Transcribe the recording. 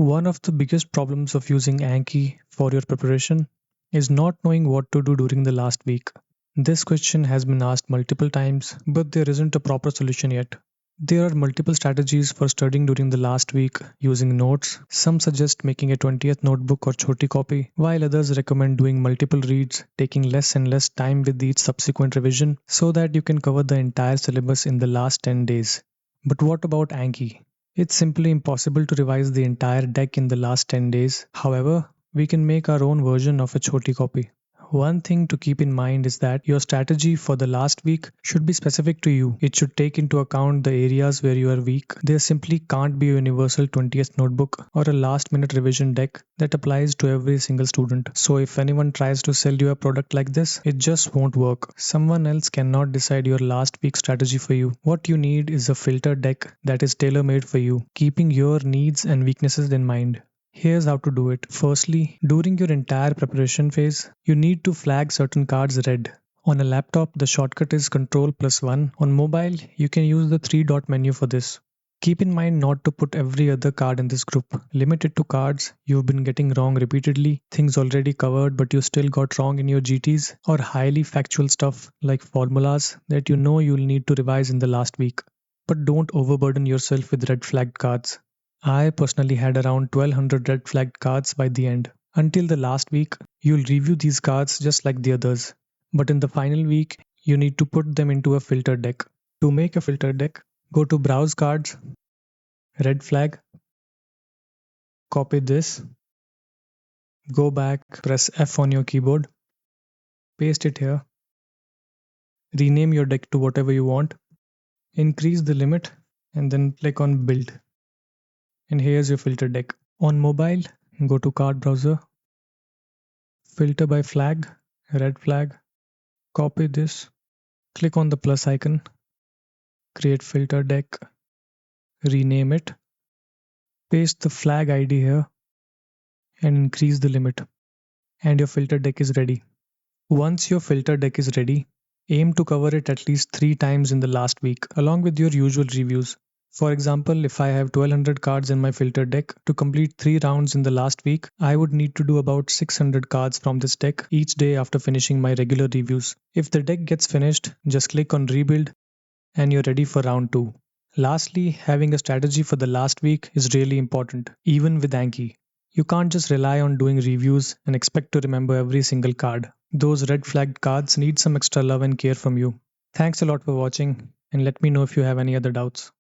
One of the biggest problems of using Anki for your preparation is not knowing what to do during the last week. This question has been asked multiple times, but there isn't a proper solution yet. There are multiple strategies for studying during the last week using notes. Some suggest making a 20th notebook or Choti Copy, while others recommend doing multiple reads, taking less and less time with each subsequent revision so that you can cover the entire syllabus in the last 10 days. But what about Anki? It's simply impossible to revise the entire deck in the last 10 days. However, we can make our own version of a Choti Copy. One thing to keep in mind is that your strategy for the last week should be specific to you. It should take into account the areas where you are weak. There simply can't be a universal 20th notebook or a last minute revision deck that applies to every single student. So if anyone tries to sell you a product like this, it just won't work. Someone else cannot decide your last week strategy for you. What you need is a filter deck that is tailor made for you, keeping your needs and weaknesses in mind. Here's how to do it. Firstly, during your entire preparation phase, you need to flag certain cards red. On a laptop, the shortcut is Ctrl+1. On mobile, you can use the three-dot menu for this. Keep in mind not to put every other card in this group. Limit it to cards you've been getting wrong repeatedly, things already covered but you still got wrong in your GTs, or highly factual stuff like formulas that you know you'll need to revise in the last week. But don't overburden yourself with red flagged cards. I personally had around 1200 red flagged cards by the end. Until the last week, you'll review these cards just like the others. But in the final week, you need to put them into a filter deck. To make a filter deck, go to Browse Cards, Red Flag, copy this, go back, press F on your keyboard, paste it here, rename your deck to whatever you want, increase the limit, and then click on Build. And here's your filter deck. On mobile, go to Card Browser, filter by flag, red flag, copy this, click on the plus icon, create filter deck, rename it, paste the flag ID here, and increase the limit. And your filter deck is ready. Once your filter deck is ready, aim to cover it at least 3 times in the last week, along with your usual reviews. For example, if I have 1200 cards in my filter deck, to complete 3 rounds in the last week, I would need to do about 600 cards from this deck each day after finishing my regular reviews. If the deck gets finished, just click on Rebuild and you're ready for round 2. Lastly, having a strategy for the last week is really important, even with Anki. You can't just rely on doing reviews and expect to remember every single card. Those red flagged cards need some extra love and care from you. Thanks a lot for watching, and let me know if you have any other doubts.